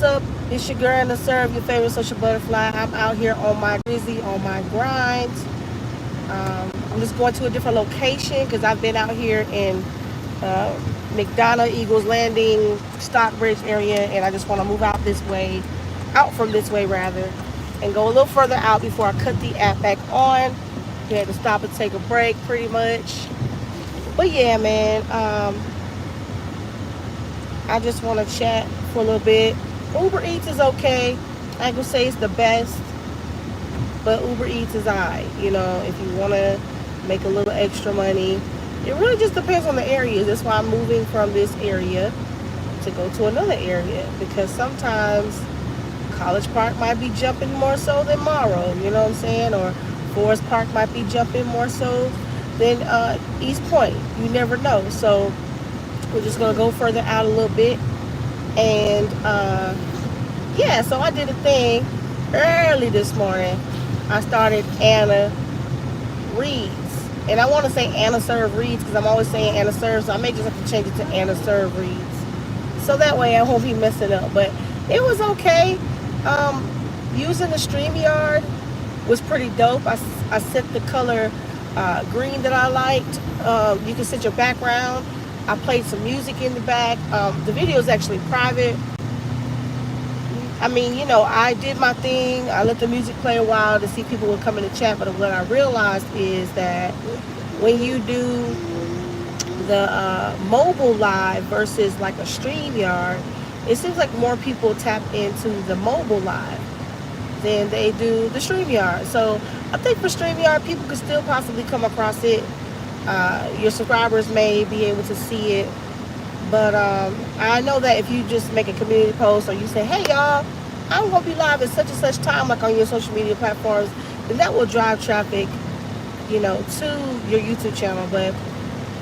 What's up? It's your girl and the serve, your favorite social butterfly. I'm out here on my busy, on my grind. I'm just going to a different location because I've been out here in uh, McDonough, Eagles Landing, Stockbridge area, and I just want to move out this way, out from this way rather, and go a little further out before I cut the app back on. We had to stop and take a break, pretty much. But yeah, man, I just want to chat for a little bit. Uber Eats is okay. I ain't gonna say it's the best, but Uber Eats is alright. You know, if you want to make a little extra money, it really just depends on the area. That's why I'm moving from this area to go to another area, because sometimes College Park might be jumping more so than Morrow. You know what I'm saying? Or Forest Park might be jumping more so than East Point. You never know. So we're just gonna go further out a little bit, and yeah. So I did a thing early this morning. I started Anna Reads, and I want to say Anna Serve Reads because I'm always saying Anna Serve, so I may just have to change it to Anna Serve Reads, so that way I won't be messing up. But it was okay. Using the StreamYard was pretty dope. I set the color green that I liked. You can set your background. I played some music in the back. The video is actually private. I mean, you know, I did my thing. I let the music play a while to see people would come in the chat. But what I realized is that when you do the mobile live versus like a StreamYard, it seems like more people tap into the mobile live than they do the StreamYard. So I think for StreamYard, people could still possibly come across it. Your subscribers may be able to see it. But I know that if you just make a community post or you say, hey y'all, I'm going to be live at such and such time, like on your social media platforms, then that will drive traffic, you know, to your YouTube channel. But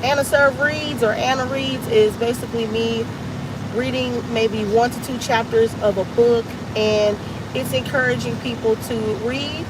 Anna Serve Reads or Anna Reads is basically me reading maybe 1 to 2 chapters of a book, and it's encouraging people to read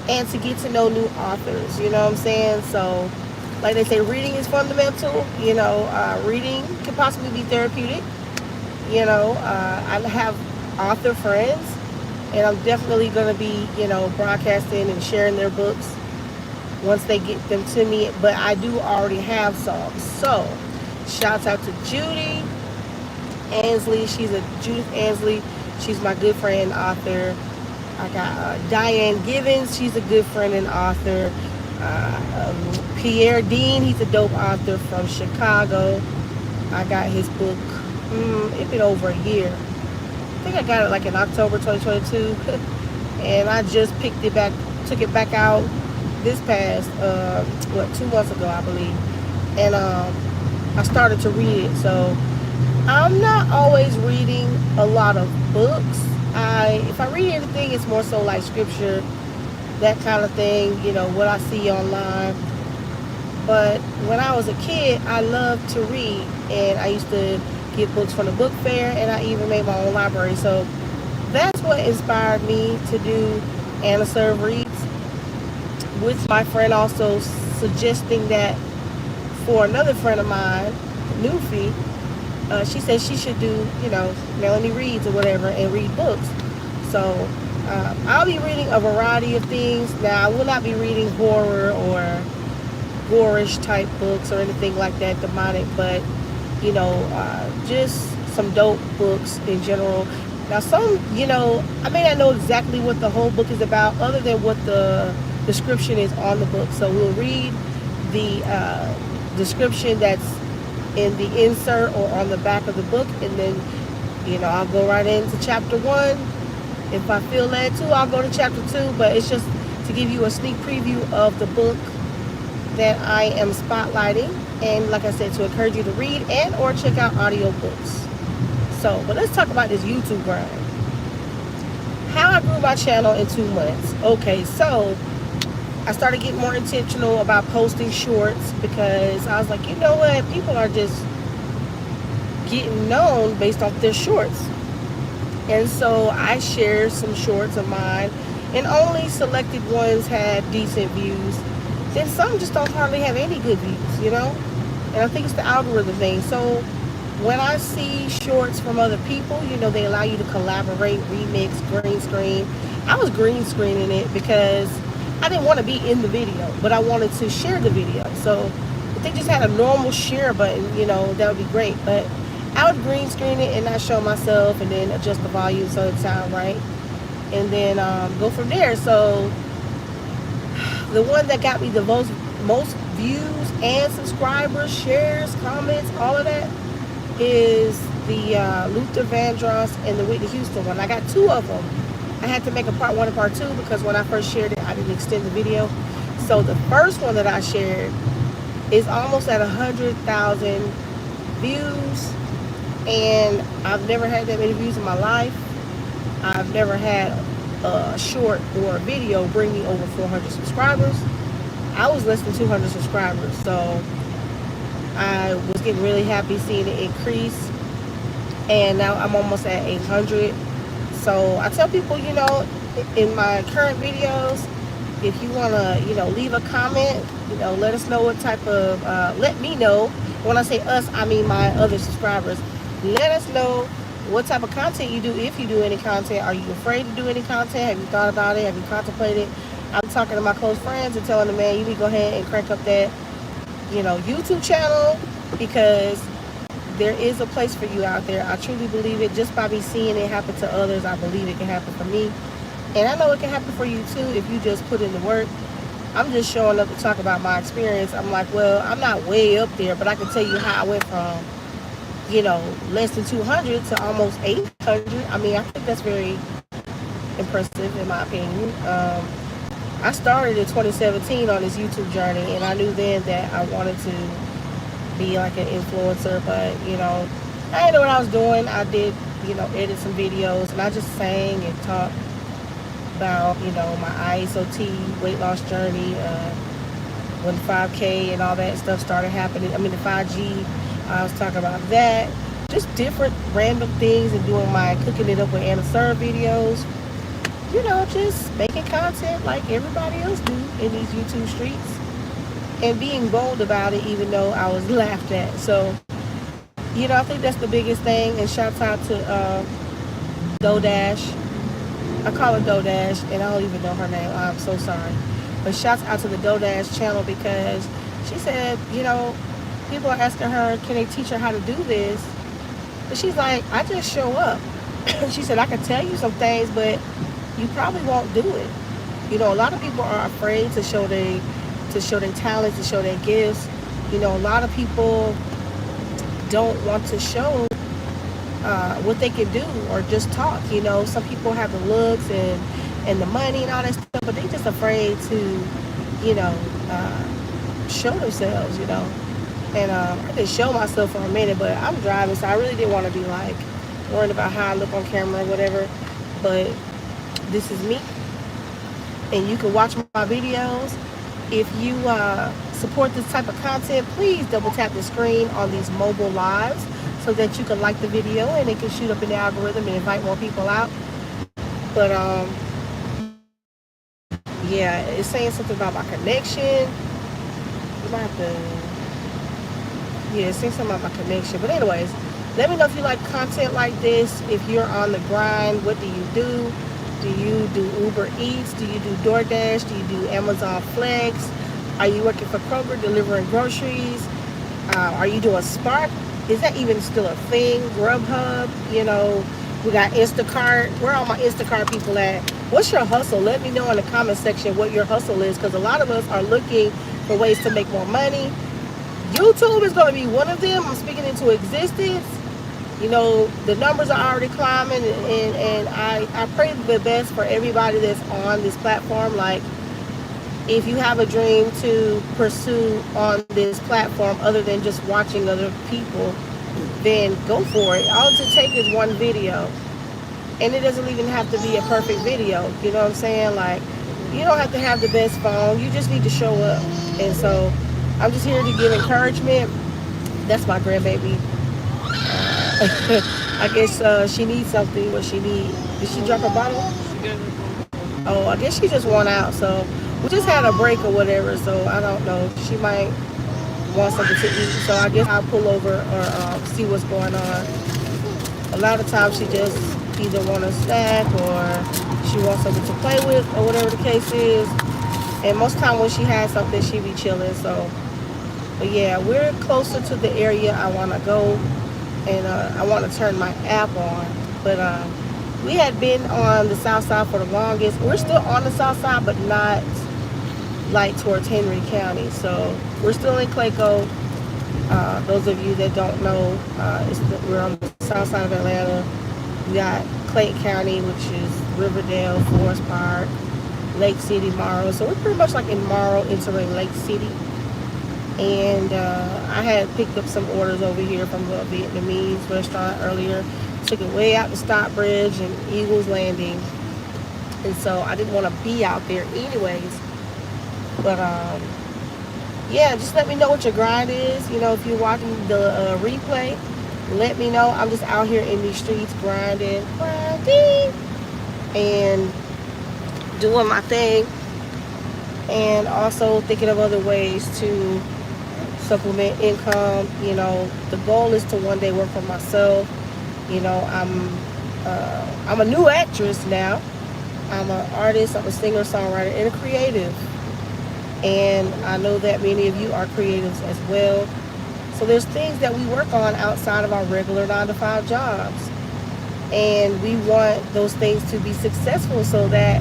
and to get to know new authors. You know what I'm saying? So like they say, reading is fundamental. You know, reading can possibly be therapeutic. You know, I have author friends, and I'm definitely going to be, you know, broadcasting and sharing their books once they get them to me. But I do already have some. So, shouts out to Judy Ansley. Judith Ansley. She's my good friend, author. I got Diane Givens. She's a good friend and author. Pierre Dean, he's a dope author from Chicago. I got his book, it's been over a year. I think I got it like in October 2022. And I just took it back out this past, 2 months ago, I believe. And I started to read it. So I'm not always reading a lot of books. If I read anything, it's more so like scripture, that kind of thing, you know, what I see online. But when I was a kid, I loved to read, and I used to get books from the book fair, and I even made my own library. So that's what inspired me to do Anna Serve Reads, with my friend also suggesting that for another friend of mine, Newfie. She said she should do, you know, Melanie Reads or whatever, and read books. So I'll be reading a variety of things. Now, I will not be reading horror or gorish type books or anything like that, demonic, but, you know, just some dope books in general. Now, some, you know, I may not know exactly what the whole book is about other than what the description is on the book. So we'll read the description that's in the insert or on the back of the book, and then, you know, I'll go right into chapter 1. If I feel led to, I'll go to chapter 2, but it's just to give you a sneak preview of the book that I am spotlighting, and like I said, to encourage you to read and or check out audiobooks. So, but let's talk about this YouTube grind. How I grew my channel in 2 months. Okay, so I started getting more intentional about posting shorts because I was like, you know what, people are just getting known based off their shorts. And so I shared some shorts of mine, and only selected ones had decent views. Then some just don't hardly have any good views, you know? And I think it's the algorithm thing. So when I see shorts from other people, you know, they allow you to collaborate, remix, green screen. I was green screening it because I didn't want to be in the video, but I wanted to share the video. So if they just had a normal share button, you know, that would be great. But I would green screen it and not show myself, and then adjust the volume so it sound right, and then go from there. So the one that got me the most views and subscribers, shares, comments, all of that is the Luther Vandross and the Whitney Houston one. I got two of them. I had to make a part 1 and part 2 because when I first shared it, I didn't extend the video. So the first one that I shared is almost at 100,000 views, and I've never had that many views in my life. I've never had a short or a video bring me over 400 subscribers. I was less than 200 subscribers, so I was getting really happy seeing it increase, and now I'm almost at 800. So I tell people, you know, in my current videos, if you want to, you know, leave a comment, you know, let us know what type of, let me know. When I say us, I mean my other subscribers. Let us know what type of content you do, if you do any content. Are you afraid to do any content? Have you thought about it? Have you contemplated? I'm talking to my close friends and telling them, man, you need to go ahead and crank up that, you know, YouTube channel, because there is a place for you out there. I truly believe it. Just by me seeing it happen to others, I believe it can happen for me. And I know it can happen for you too if you just put in the work. I'm just showing up to talk about my experience. I'm like, well, I'm not way up there, but I can tell you how I went from, you know, less than 200 to almost 800. I mean, I think that's very impressive in my opinion. I started in 2017 on this YouTube journey, and I knew then that I wanted to be like an influencer, but, you know, I didn't know what I was doing. I did, you know, edit some videos, and I just sang and talked about, you know, my ISOT weight loss journey, when 5K and all that stuff started happening. I mean, the 5G, I was talking about that. Just different random things, and doing my cooking it up with Anna Serve videos. You know, just making content like everybody else do in these YouTube streets, and being bold about it even though I was laughed at. So, you know, I think that's the biggest thing. And shouts out to DoDash. I call her DoDash, and I don't even know her name. I'm so sorry. But shouts out to the DoDash channel, because she said, you know, people are asking her, can they teach her how to do this? But she's like, I just show up. She said, I can tell you some things, but you probably won't do it. You know, a lot of people are afraid to show their talents, to show their gifts. You know, a lot of people don't want to show what they can do, or just talk. You know, some people have the looks and the money and all that stuff, but they just afraid to, you know, show themselves, you know. And I did show myself for a minute, but I'm driving, so I really didn't want to be like worried about how I look on camera or whatever. But this is me, and you can watch my videos. If you support this type of content, please double tap the screen on these mobile lives so that you can like the video and it can shoot up in the algorithm and invite more people out. But yeah, it's saying something about my connection. You might have to, yeah, it's saying something about my connection. But anyways, let me know if you like content like this. If you're on the grind, what do you do? Do you do Uber Eats? Do you do DoorDash? Do you do Amazon Flex? Are you working for Kroger delivering groceries? Are you doing Spark? Is that even still a thing? Grubhub? You know, we got Instacart. Where are all my Instacart people at? What's your hustle? Let me know in the comment section what your hustle is, because a lot of us are looking for ways to make more money. YouTube is going to be one of them. I'm speaking into existence. You know, the numbers are already climbing, and I pray the best for everybody that's on this platform. Like, if you have a dream to pursue on this platform other than just watching other people, then go for it. All it takes is one video, and it doesn't even have to be a perfect video. You know what I'm saying? Like, you don't have to have the best phone. You just need to show up. And so I'm just here to give encouragement. That's my grandbaby. I guess she needs something. What she need? Did she drop a bottle? Oh, I guess she just won out. So we just had a break or whatever. So I don't know. She might want something to eat. So I guess I'll pull over or see what's going on. A lot of times she just either want a snack or she wants something to play with or whatever the case is. And most time when she has something, she be chilling. So, but yeah, we're closer to the area I want to go, and I want to turn my app on. But we had been on the south side for the longest. We're still on the south side, but not like towards Henry County. So we're still in Clayco. Those of you that don't know, we're on the south side of Atlanta. We got Clayton County, which is Riverdale, Forest Park, Lake City, Morrow. So we're pretty much like in Morrow, entering Lake City. And I had picked up some orders over here from the Vietnamese restaurant earlier. Took it way out to Stockbridge and Eagles Landing. And so I didn't want to be out there anyways. But yeah, just let me know what your grind is. You know, if you're watching the replay, let me know. I'm just out here in these streets grinding, and doing my thing, and also thinking of other ways to supplement income. You know, the goal is to one day work for myself. You know, I'm a new actress now. I'm an artist, I'm a singer, songwriter, and a creative. And I know that many of you are creatives as well. So there's things that we work on outside of our regular 9-to-5 jobs. And we want those things to be successful so that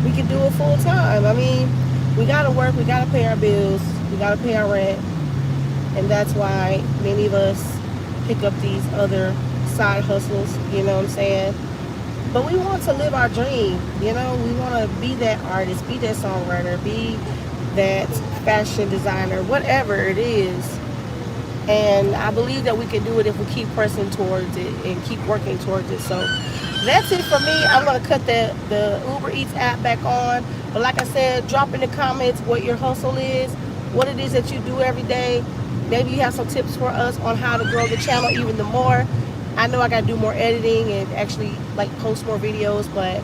we can do it full time. I mean, we gotta work, we gotta pay our bills, we gotta pay our rent. And that's why many of us pick up these other side hustles, you know what I'm saying? But we want to live our dream, you know? We want to be that artist, be that songwriter, be that fashion designer, whatever it is. And I believe that we can do it if we keep pressing towards it and keep working towards it. So that's it for me. I'm going to cut the Uber Eats app back on. But like I said, drop in the comments what your hustle is, what it is that you do every day. Maybe you have some tips for us on how to grow the channel even the more. I know I got to do more editing and actually like post more videos, but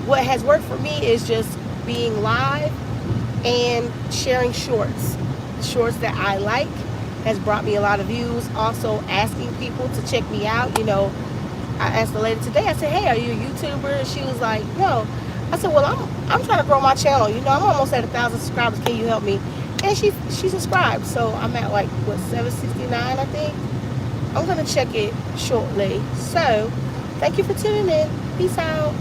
what has worked for me is just being live and sharing shorts that I like has brought me a lot of views. Also asking people to check me out. You know, I asked the lady today, I said, hey, are you a YouTuber? And she was like, no. I said, well, I'm trying to grow my channel. You know, I'm almost at 1,000 subscribers. Can you help me? And she subscribed. So I'm at like, what, 769, I think. I'm going to check it shortly. So thank you for tuning in. Peace out.